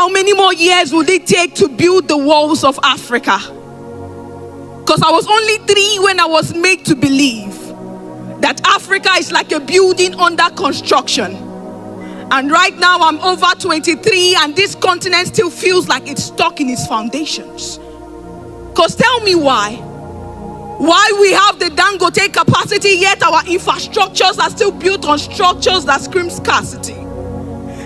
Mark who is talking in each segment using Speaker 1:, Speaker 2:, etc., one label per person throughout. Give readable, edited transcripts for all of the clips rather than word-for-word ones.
Speaker 1: How many more years would it take to build the walls of Africa? Because I was only 3 when I was made to believe that Africa is like a building under construction. And right now I'm over 23 and this continent still feels like it's stuck in its foundations. Because tell me why? Why we have the Dangote capacity yet our infrastructures are still built on structures that scream scarcity?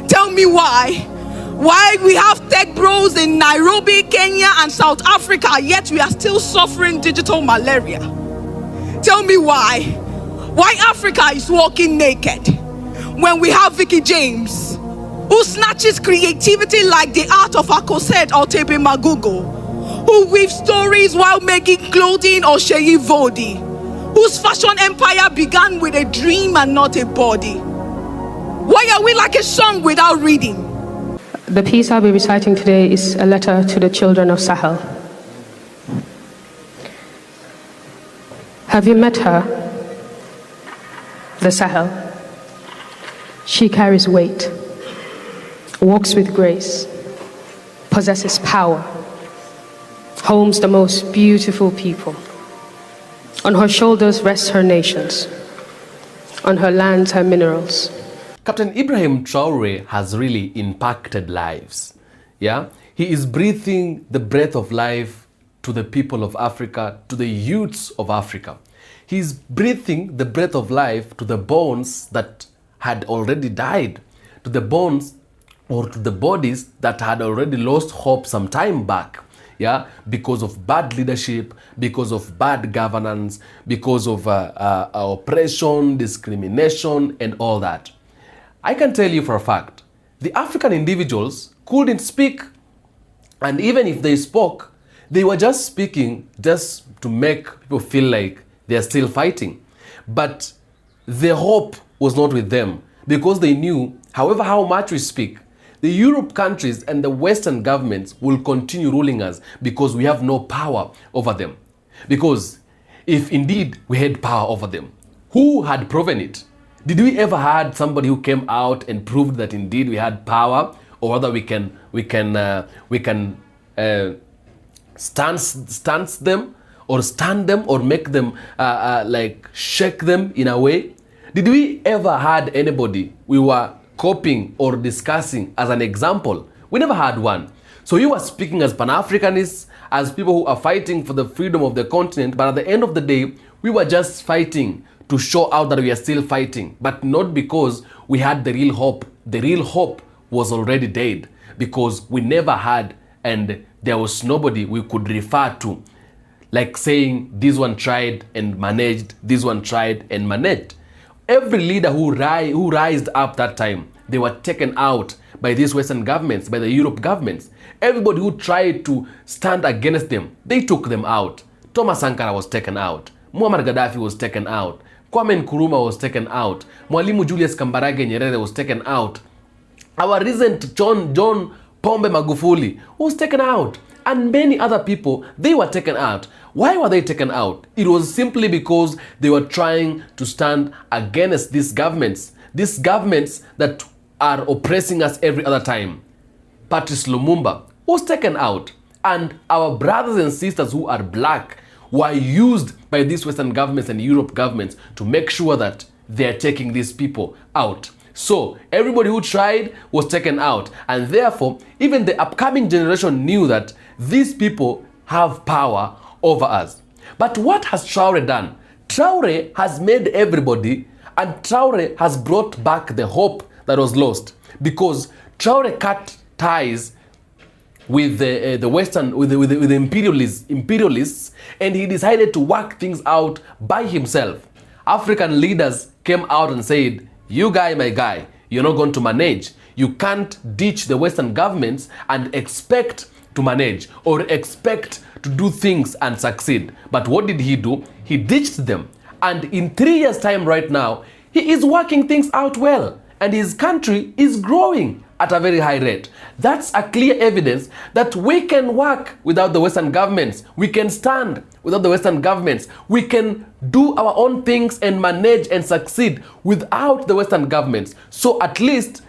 Speaker 1: Tell me why? Why we have tech bros in Nairobi, Kenya and South Africa yet we are still suffering digital malaria? Tell me why? Why Africa is walking naked when we have Vicky James who snatches creativity like the art of Akosed or Tepe Magugo, who weaves stories while making clothing or Sheyi Vodi, whose fashion empire began with a dream and not a body. Why are we like a song without reading?
Speaker 2: The piece I'll be reciting today is a letter to the children of Sahel. Have you met her? The Sahel. She carries weight, walks with grace, possesses power, homes the most beautiful people. On her shoulders rest her nations, on her lands her minerals.
Speaker 3: Capt.Ibrahim Traore has really impacted lives. Yeah, he is breathing the breath of life to the people of Africa, to the youths of Africa. He is breathing the breath of life to the bones that had already died, to the bones or to the bodies that had already lost hope some time back. Yeah, because of bad leadership, because of bad governance, because of oppression, discrimination, and all that. I can tell you for a fact, the African individuals couldn't speak. And even if they spoke, they were just speaking just to make people feel like they're still fighting. But the hope was not with them because they knew, however, how much we speak, the Europe countries and the Western governments will continue ruling us because we have no power over them. Because if indeed we had power over them, who had proven it? Did we ever had somebody who came out and proved that indeed we had power, or whether we can stance them or stand them or make them like shake them in a way? Did we ever had anybody we were coping or discussing as an example? We never had one. So you were speaking as Pan-Africanists, as people who are fighting for the freedom of the continent, but at the end of the day, we were just fighting to show out that we are still fighting, but not because we had the real hope. The real hope was already dead because we never had, and there was nobody we could refer to, like saying this one tried and managed, this one tried and managed. Every leader who rised up that time, they were taken out by these Western governments, by the Europe governments. Everybody who tried to stand against them, they took them out. Thomas Sankara was taken out. Muammar Gaddafi was taken out. Kwame Nkrumah was taken out. Mwalimu Julius Kambarage Nyerere was taken out. Our recent John Pombe Magufuli was taken out. And many other people, they were taken out. Why were they taken out? It was simply because they were trying to stand against these governments that are oppressing us every other time. Patrice Lumumba was taken out. And our brothers and sisters who are black were used by these Western governments and Europe governments to make sure that they're taking these people out. So everybody who tried was taken out. And therefore, even the upcoming generation knew that these people have power over us. But what has Traore done? Traore has made everybody, and Traore has brought back the hope that was lost, because Traore cut ties with the Western, with the imperialists, and he decided to work things out by himself. African leaders came out and said, "You guy, my guy, you're not going to manage. You can't ditch the Western governments and expect to manage or expect to do things and succeed." But what did he do? He ditched them. And in 3 years' time right now, he is working things out well. And his country is growing at a very high rate. That's a clear evidence that we can work without the Western governments. We can stand without the Western governments. We can do our own things and manage and succeed without the Western governments. So at least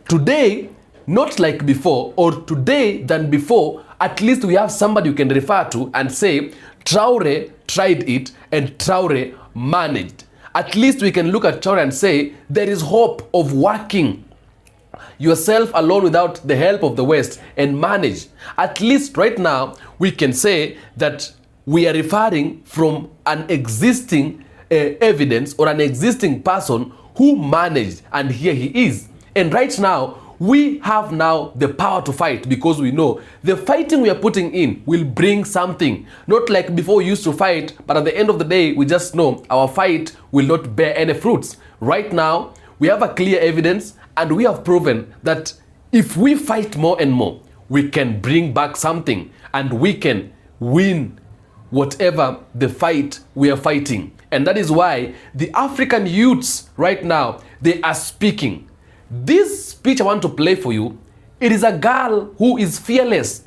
Speaker 3: today, not like before or today than before, at least we have somebody you can refer to and say, Traore tried it and Traore managed. At least we can look at Traore and say, there is hope of working yourself alone without the help of the West and manage. At least right now, we can say that we are referring from an existing evidence or an existing person who managed, and here he is. And right now, we have now the power to fight because we know the fighting we are putting in will bring something. Not like before we used to fight, but at the end of the day, we just know our fight will not bear any fruits. Right now, we have a clear evidence and we have proven that if we fight more and more, we can bring back something and we can win whatever the fight we are fighting. And that is why the African youths right now, they are speaking. This speech I want to play for you, it is a girl who is fearless,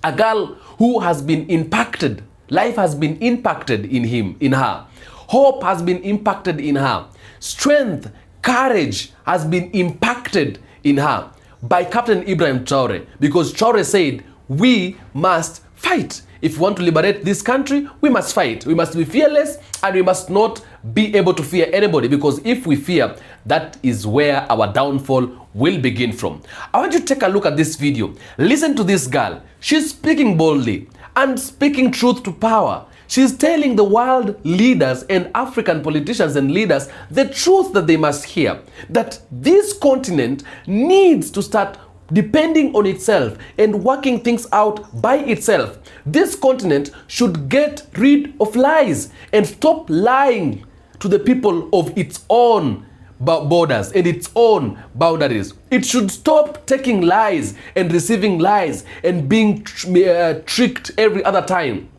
Speaker 3: a girl who has been impacted. Life has been impacted in her. Hope has been impacted in her. Strength, courage has been impacted in her by Capt.Ibrahim Traore, because Traore said, we must fight. If we want to liberate this country, we must fight. We must be fearless and we must not be able to fear anybody, because if we fear, that is where our downfall will begin from. I want you to take a look at this video. Listen to this girl. She's speaking boldly and speaking truth to power. She's telling the world leaders and African politicians and leaders the truth that they must hear, that this continent needs to start depending on itself and working things out by itself. This continent should get rid of lies and stop lying to the people of its own borders and its own boundaries. It should stop taking lies and receiving lies and being tricked every other time.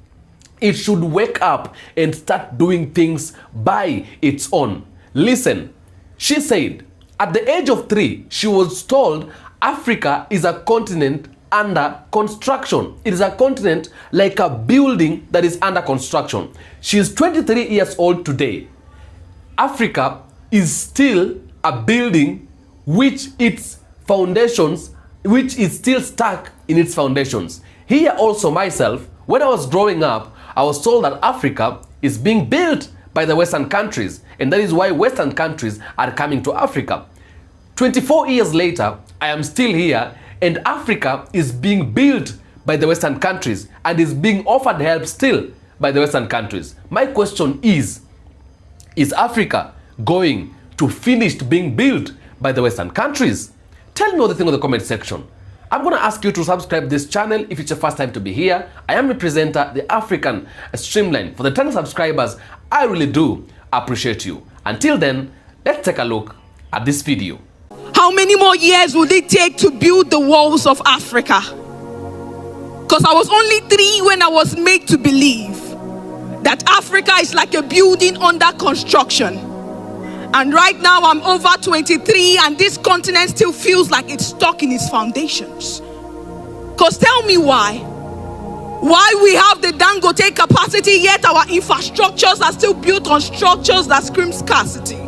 Speaker 3: It should wake up and start doing things by its own. Listen, she said, at the age of 3, she was told Africa is a continent under construction. It is a continent like a building that is under construction. She is 23 years old today. Africa is still a building which its foundations, which is still stuck in its foundations. Here also myself, when I was growing up, I was told that Africa is being built by the Western countries, and that is why Western countries are coming to Africa. 24 years later, I am still here, and Africa is being built by the Western countries and is being offered help still by the Western countries. My question is Africa going to finish being built by the Western countries? Tell me what you think in the comment section. I'm going to ask you to subscribe this channel if it's your first time to be here. I am the presenter, the African Streamline. For the 10 subscribers, I really do appreciate you. Until then, let's take a look at this video.
Speaker 1: How many more years would it take to build the walls of Africa? Because I was only 3 when I was made to believe that Africa is like a building under construction. And right now I'm over 23 and this continent still feels like it's stuck in its foundations. Because tell me why we have the Dangote capacity yet our infrastructures are still built on structures that scream scarcity.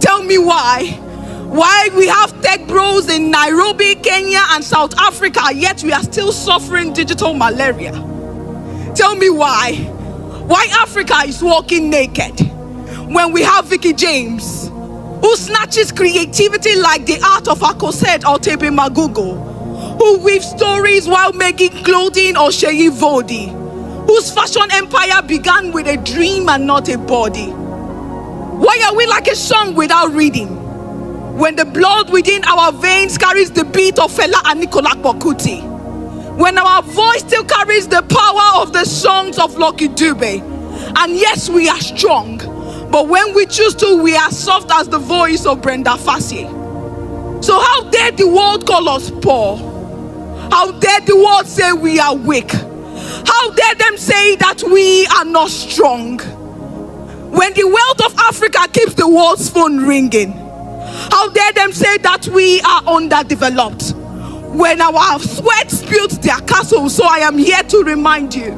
Speaker 1: Tell me why we have tech bros in Nairobi, Kenya and South Africa yet we are still suffering digital malaria. Tell me why Africa is walking naked when we have Vicky James who snatches creativity like the art of Akosed or Tepe Magugo, who weaves stories while making clothing or Sheyi Vodi, whose fashion empire began with a dream and not a body. Why are we like a song without reading when the blood within our veins carries the beat of Fela and Nicola Bokuti? When our voice still carries the power of the songs of Lucky Dube? And yes, we are strong, but when we choose to, we are soft as the voice of Brenda Fassie. So how dare the world call us poor? How dare the world say we are weak? How dare them say that we are not strong? When the wealth of Africa keeps the world's phone ringing, how dare them say that we are underdeveloped? When our sweat spilled their castles. So I am here to remind you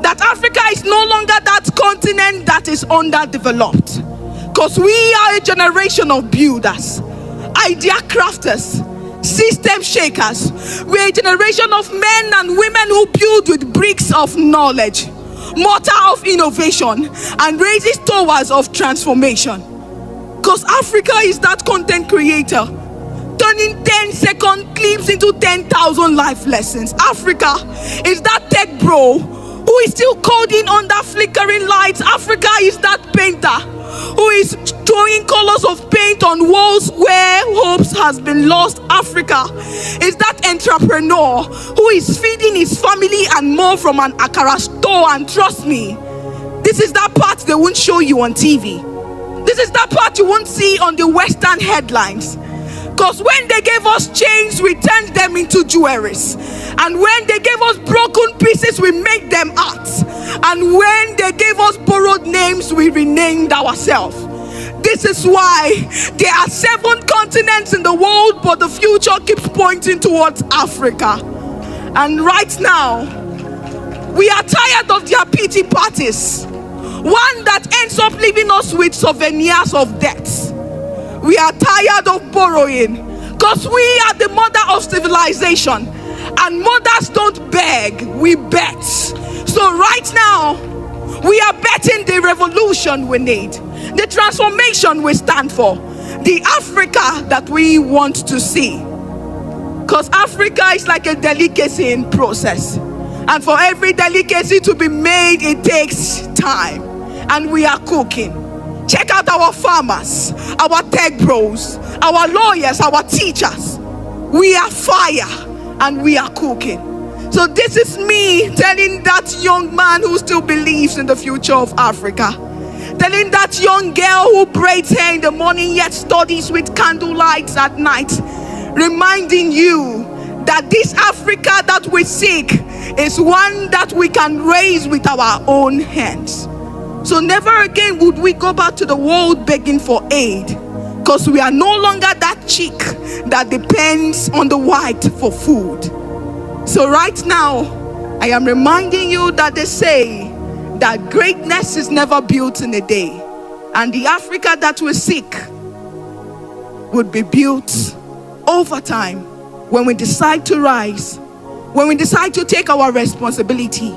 Speaker 1: that Africa is no longer that continent that is underdeveloped, because we are a generation of builders, idea crafters, system shakers. We're a generation of men and women who build with bricks of knowledge, mortar of innovation, and raises towers of transformation. Because Africa is that content creator, turning 10-second clips into 10,000 life lessons. Africa is that tech bro who is still coding under flickering lights. Africa is that painter who is throwing colors of paint on walls where hopes has been lost. Africa is that entrepreneur who is feeding his family and more from an akara store. And trust me, this is that part they won't show you on TV. This is that part you won't see on the Western headlines. Because when they gave us chains, we turned them into jewelries. And when they gave us broken pieces, we made them arts. And when they gave us borrowed names, we renamed ourselves. This is why there are 7 continents in the world, but the future keeps pointing towards Africa. And right now, we are tired of their pity parties. One that ends up leaving us with souvenirs of debts. We are tired of borrowing, because we are the mother of civilization, and mothers don't beg, we bet. So right now, we are betting the revolution we need, the transformation we stand for, the Africa that we want to see. Because Africa is like a delicacy in process, and for every delicacy to be made, it takes time, and we are cooking. Check out our farmers, our tech bros, our lawyers, our teachers. We are fire and we are cooking. So this is me telling that young man who still believes in the future of Africa, telling that young girl who braids hair in the morning yet studies with candlelights at night, reminding you that this Africa that we seek is one that we can raise with our own hands. So never again would we go back to the world begging for aid, because we are no longer that chick that depends on the white for food. So right now, I am reminding you that they say that greatness is never built in a day, and the Africa that we seek would be built over time when we decide to rise, when we decide to take our responsibility,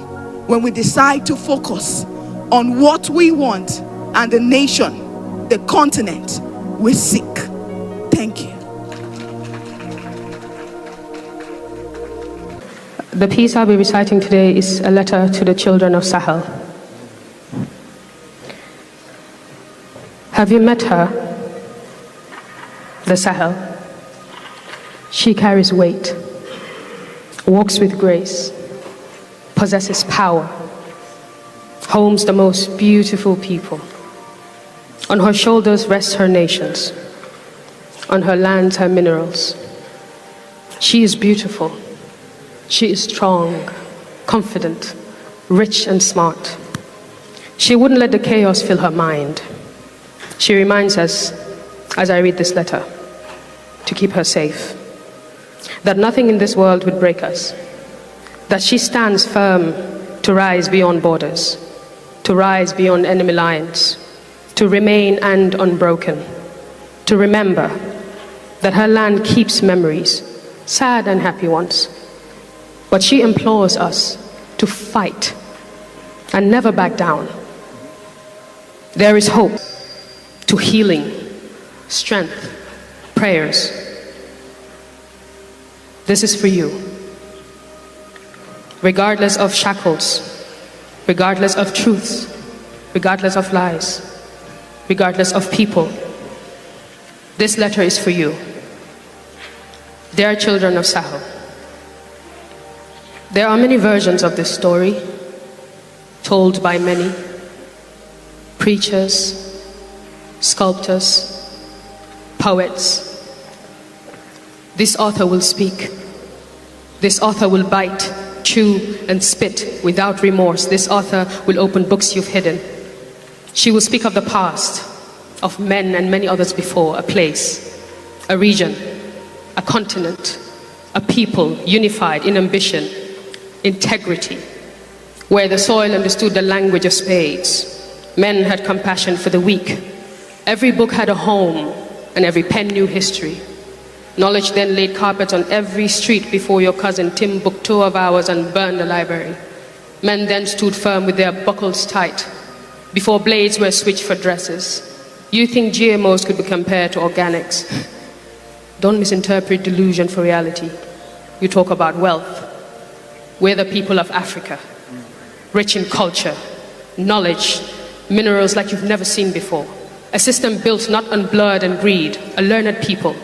Speaker 1: when we decide to focus on what we want and the nation, the continent we seek. Thank you.
Speaker 2: The piece I'll be reciting today is a letter to the children of Sahel. Have you met her? The Sahel. She carries weight, walks with grace, possesses power, homes the most beautiful people. On her shoulders rest her nations, on her lands her minerals. She is beautiful, she is strong, confident, rich and smart. She wouldn't let the chaos fill her mind. She reminds us, as I read this letter, to keep her safe, that nothing in this world would break us, that she stands firm to rise beyond borders, to rise beyond enemy lines, to remain and unbroken, to remember that her land keeps memories, sad and happy ones. But she implores us to fight and never back down. There is hope, to healing, strength, prayers. This is for you. Regardless of shackles, regardless of truths, regardless of lies, regardless of people, this letter is for you. Dear children of Sahel, there are many versions of this story, told by many preachers, sculptors, poets. This author will speak. This author will bite, chew, and spit without remorse. This author will open books you've hidden. She will speak of the past, of men and many others before, a place, a region, a continent, a people unified in ambition, integrity, where the soil understood the language of spades. Men had compassion for the weak. Every book had a home, and every pen knew history. Knowledge then laid carpets on every street before your cousin Timbuktu of ours and burned the library. Men then stood firm with their buckles tight before blades were switched for dresses. You think GMOs could be compared to organics? Don't misinterpret delusion for reality. You talk about wealth. We're the people of Africa, rich in culture, knowledge, minerals like you've never seen before. A system built not on blood and greed, a learned people.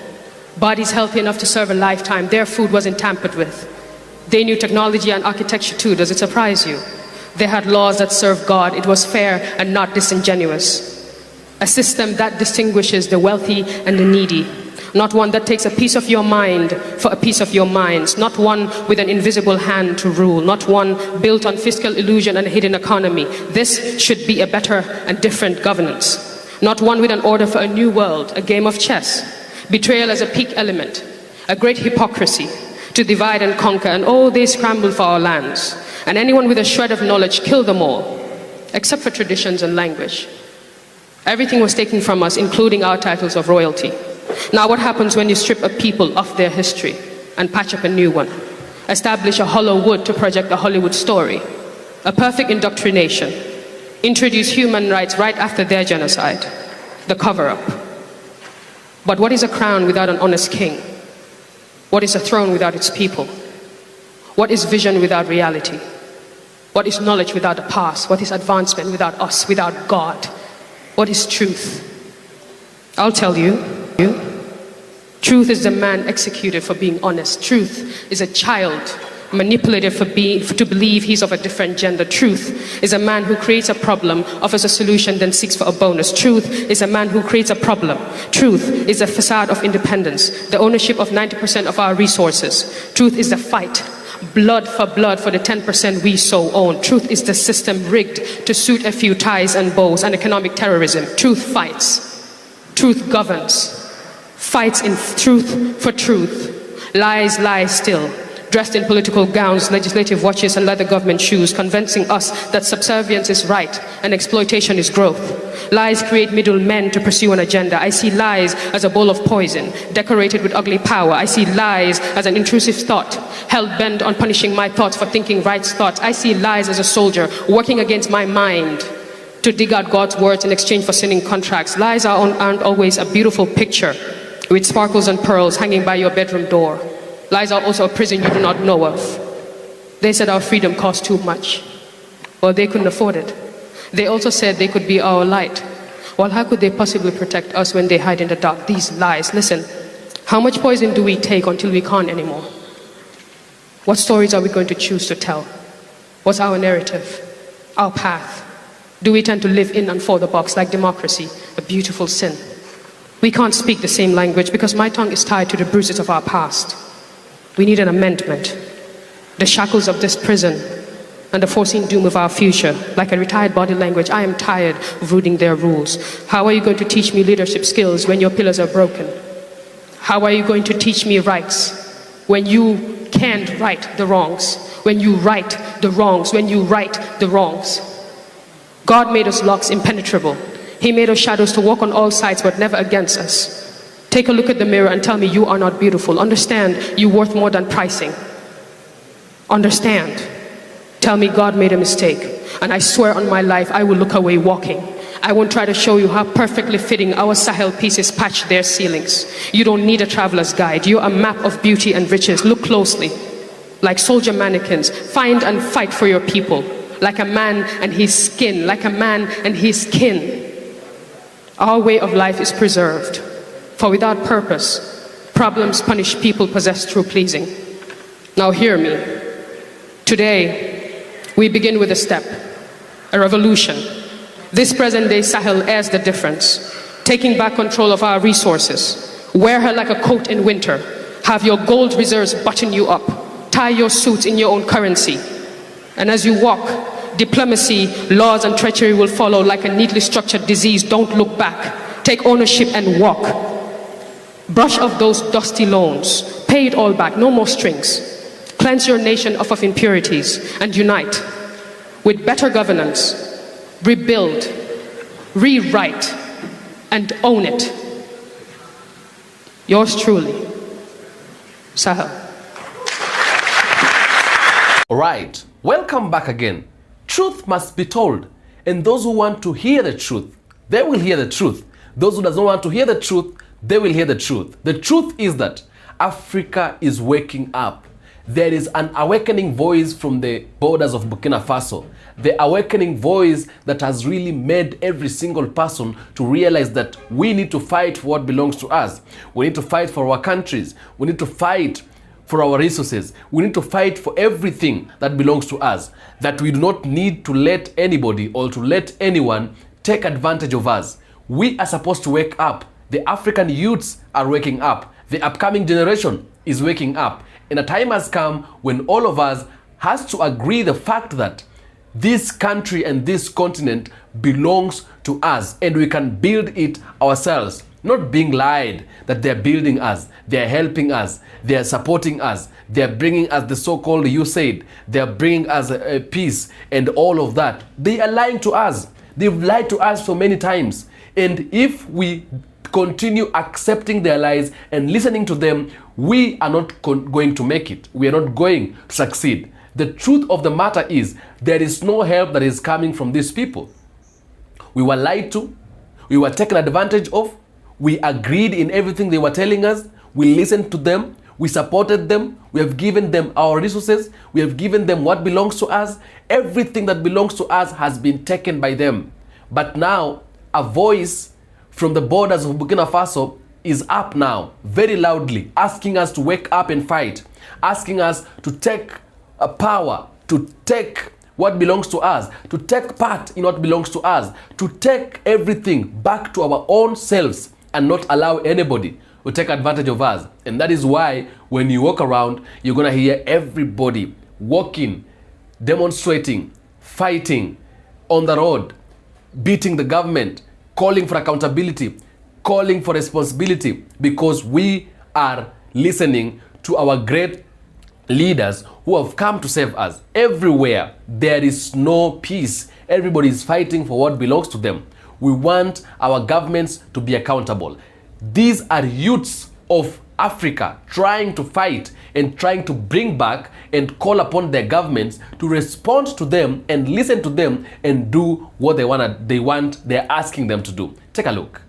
Speaker 2: Bodies healthy enough to serve a lifetime. Their food wasn't tampered with. They knew technology and architecture too. Does it surprise you? They had laws that served God. It was fair and not disingenuous. A system that distinguishes the wealthy and the needy. Not one that takes a piece of your mind for a piece of your minds. Not one with an invisible hand to rule. Not one built on fiscal illusion and a hidden economy. This should be a better and different governance. Not one with an order for a new world, a game of chess. Betrayal as a peak element, a great hypocrisy to divide and conquer, and oh, they scramble for our lands. And anyone with a shred of knowledge, kill them all, except for traditions and language. Everything was taken from us, including our titles of royalty. Now what happens when you strip a people of their history and patch up a new one? Establish a hollow wood to project a Hollywood story, a perfect indoctrination. Introduce human rights right after their genocide, the cover-up. But what is a crown without an honest king? What is a throne without its people? What is vision without reality? What is knowledge without the past? What is advancement without us, without God? What is truth? I'll tell you. Truth is the man executed for being honest. Truth is a child manipulated to believe he's of a different gender. Truth is a man who creates a problem, offers a solution, then seeks for a bonus. Truth is a man who creates a problem. Truth is a facade of independence, the ownership of 90% of our resources. Truth is the fight, blood for the 10% we so own. Truth is the system rigged to suit a few ties and bows and economic terrorism. Truth fights. Truth governs. Fights in truth for truth. Lies lie still. Dressed in political gowns, legislative watches, and leather government shoes, convincing us that subservience is right and exploitation is growth. Lies create middlemen to pursue an agenda. I see lies as a bowl of poison, decorated with ugly power. I see lies as an intrusive thought, hell-bent on punishing my thoughts for thinking right thoughts. I see lies as a soldier working against my mind to dig out God's words in exchange for sinning contracts. Lies aren't always a beautiful picture with sparkles and pearls hanging by your bedroom door. Lies are also a prison you do not know of. They said our freedom cost too much. Well, they couldn't afford it. They also said they could be our light. Well, how could they possibly protect us when they hide in the dark? These lies. Listen, how much poison do we take until we can't anymore? What stories are we going to choose to tell? What's our narrative? Our path? Do we tend to live in and for the box like democracy, a beautiful sin? We can't speak the same language because my tongue is tied to the bruises of our past. We need an amendment. The shackles of this prison and the foreseen doom of our future. Like a retired body language, I am tired of rooting their rules. How are you going to teach me leadership skills when your pillars are broken? How are you going to teach me rights when you can't right the wrongs? When you right the wrongs? When you right the wrongs? God made us locks impenetrable. He made us shadows to walk on all sides but never against us. Take a look at the mirror and tell me you are not beautiful. Understand you're worth more than pricing. Understand. Tell me God made a mistake. And I swear on my life I will look away walking. I won't try to show you how perfectly fitting our Sahel pieces patch their ceilings. You don't need a traveler's guide. You're a map of beauty and riches. Look closely. Like soldier mannequins, find and fight for your people. Like a man and his skin. Like a man and his kin. Our way of life is preserved. For without purpose, problems punish people possessed through pleasing. Now hear me. Today, we begin with a step, a revolution. This present-day Sahel airs the difference, taking back control of our resources. Wear her like a coat in winter. Have your gold reserves button you up. Tie your suits in your own currency. And as you walk, diplomacy, laws, and treachery will follow like a neatly structured disease. Don't look back. Take ownership and walk. Brush off those dusty loans. Pay it all back. No more strings. Cleanse your nation off of impurities and unite with better governance. Rebuild, rewrite, and own it. Yours truly, Sahel.
Speaker 3: All right, welcome back again. Truth must be told, and those who want to hear the truth, they will hear the truth. Those who does not want to hear the truth, they will hear the truth. The truth is that Africa is waking up. There is an awakening voice from the borders of Burkina Faso. The awakening voice that has really made every single person to realize that we need to fight for what belongs to us. We need to fight for our countries. We need to fight for our resources. We need to fight for everything that belongs to us. That we do not need to let anybody or to let anyone take advantage of us. We are supposed to wake up. The African youths are waking up. The upcoming generation is waking up. And a time has come when all of us has to agree the fact that this country and this continent belongs to us and we can build it ourselves. Not being lied that they're building us, they're helping us, they're supporting us, they're bringing us the so-called USAID, they're bringing us peace and all of that. They are lying to us. They've lied to us so many times. And if we continue accepting their lies and listening to them, we are not going to make it. We are not going to succeed. The truth of the matter is there is no help that is coming from these people. We were lied to. We were taken advantage of. We agreed in everything they were telling us. We listened to them. We supported them. We have given them our resources. We have given them what belongs to us. Everything that belongs to us has been taken by them. But now a voice from the borders of Burkina Faso is up now, very loudly, asking us to wake up and fight, asking us to take a power, to take what belongs to us, to take part in what belongs to us, to take everything back to our own selves and not allow anybody to take advantage of us. And that is why when you walk around, you're gonna hear everybody walking, demonstrating, fighting on the road, beating the government, calling for accountability, calling for responsibility, because we are listening to our great leaders who have come to save us. Everywhere there is no peace. Everybody is fighting for what belongs to them. We want our governments to be accountable. These are youths of Africa trying to fight and trying to bring back and call upon their governments to respond to them and listen to them and do what they're asking them to do. Take a look.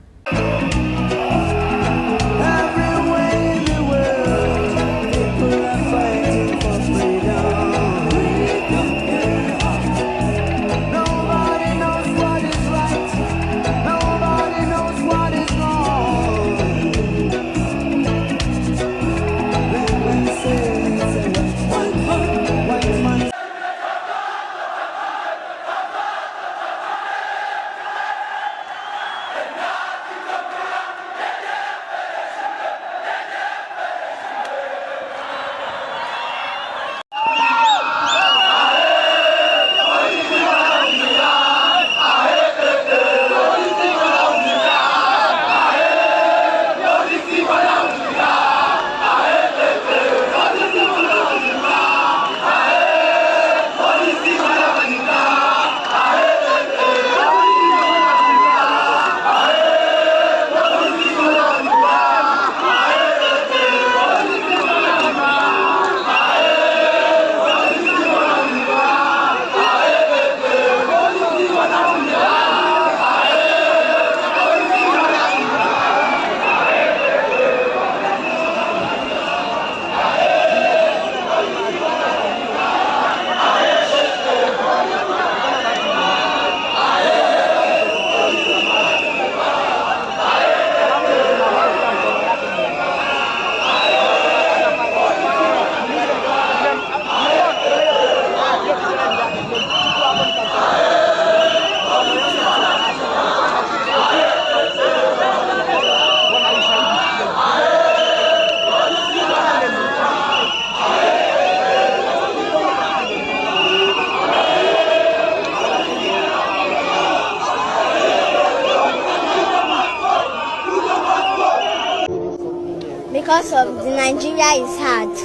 Speaker 4: Because of the Nigeria is hard,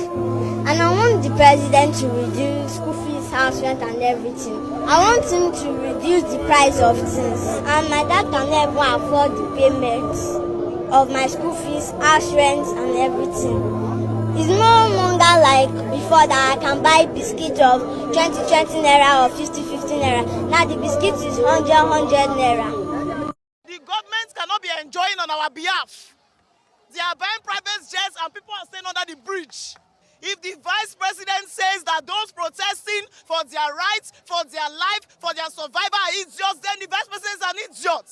Speaker 4: and I want the president to reduce school fees, house rent and everything. I want him to reduce the price of things, and my dad can never afford the payment of my school fees, house rent and everything. It's no longer like before that I can buy biscuit of 20 naira or 50 naira. Now the biscuit is 100 naira.
Speaker 5: The government cannot be enjoying on our behalf. They are buying private jets and people are staying under the bridge. If the vice president says that those protesting for their rights, for their life, for their survival are idiots, then the vice president is an idiot.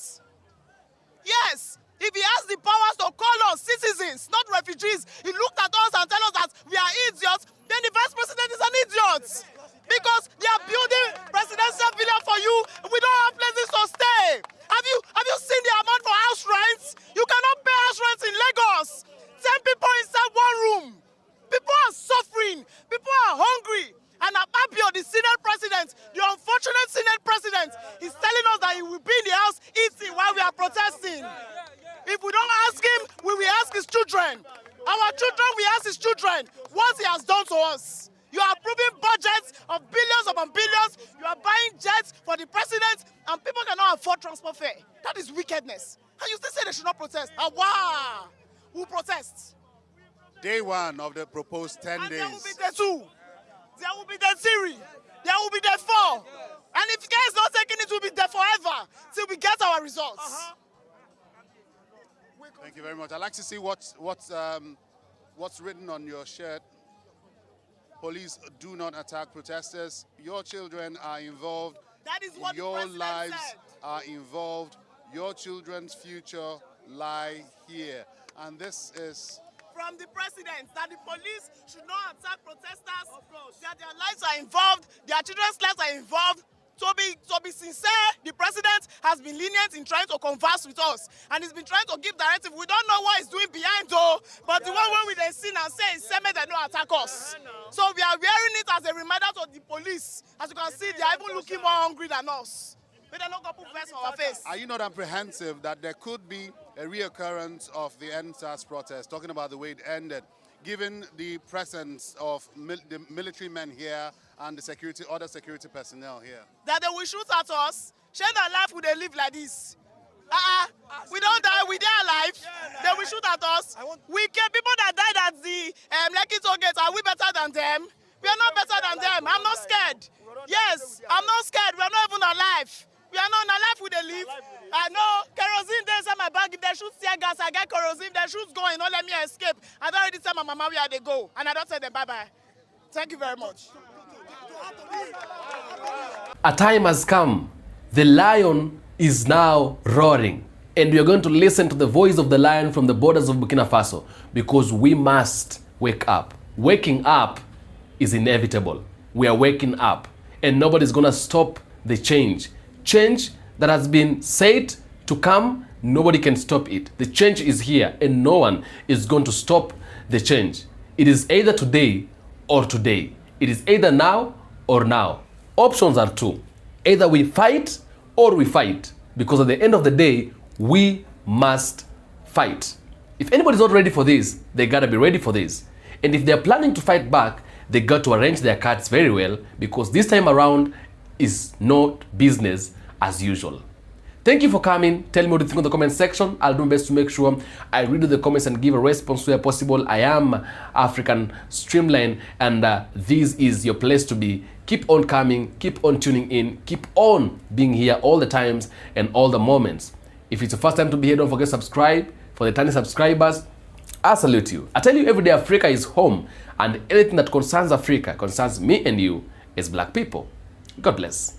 Speaker 5: Yes, if he has the powers to call us citizens, not refugees, he looked at us and tell us that we are idiots, then the vice president is an idiot. Because they are building presidential villa for you, we don't have places to stay. Have you seen the amount for house rents? You cannot pay house rents in Lagos. 10 people inside one room. People are suffering. People are hungry. And Ababio, the Senate president, the unfortunate Senate president, is telling us that he will be in the house eating while we are protesting. If we don't ask him, we will ask his children. Our children will ask his children what he has done to us. You are approving budgets of billions upon billions. You are buying jets for the president, and people cannot afford transport fare. That is wickedness. And you still say they should not protest. Wow! Who protests?
Speaker 6: Day one of the proposed 10 days.
Speaker 5: There will be day 2. There will be day 3. There will be day 4. And if care is not taking it, will be there forever till we get our results.
Speaker 6: Thank you very much. I'd like to see what's written on your shirt. Police do not attack protesters. Your children are involved.
Speaker 5: That is what
Speaker 6: your
Speaker 5: the
Speaker 6: lives
Speaker 5: said.
Speaker 6: are involved. Your children's future lie here. And this is
Speaker 5: from the president that the police should not attack protesters, that their lives are involved, their children's lives are involved. To be sincere, the president has been lenient in trying to converse with us, and he's been trying to give directive. We don't know what he's doing behind though, but the one when we then see and say, "Seme, they don't attack us." So we are wearing it as a reminder to the police. As you can see, they are even looking more hungry than us. We don't go put vest on our face.
Speaker 6: Are you not apprehensive that there could be a reoccurrence of the NSAS protest, talking about the way it ended, given the presence of the military men here and the other security personnel here?
Speaker 5: That they will shoot at us? Share their life, would they live like this? We don't die, we die alive. They will shoot at us. We care people that died at the Lekki toll gate, are we better than them? We are not better than them. I'm not scared. Yes, I'm not scared. We are not even alive. We are not alive, we they live. I know kerosene there inside my bag. If they shoot tear gas, I get kerosene. If they shoot going, don't let me escape. I don't already tell my mama where they go, and I don't tell them bye-bye. Thank you very much.
Speaker 3: A time has come. The lion is now roaring. And we are going to listen to the voice of the lion from the borders of Burkina Faso, because we must wake up. Waking up is inevitable. We are waking up, and nobody's going to stop the change. Change that has been said to come, nobody can stop it. The change is here, and no one is going to stop the change. It is either today or today. It is either now or now. Options are 2. Either we fight or we fight, because at the end of the day, we must fight. If anybody's not ready for this, they gotta be ready for this. And if they're planning to fight back, they got to arrange their cards very well, because this time around is not business as usual. Thank you for coming. Tell me what you think in the comment section. I'll do my best to make sure I read the comments and give a response where possible. I am African Streamline, and this is your place to be. Keep on coming, keep on tuning in, keep on being here all the times and all the moments. If it's your first time to be here, don't forget to subscribe. For the tiny subscribers, I salute you. I tell you every day, Africa is home, and anything that concerns Africa concerns me and you as black people. God bless.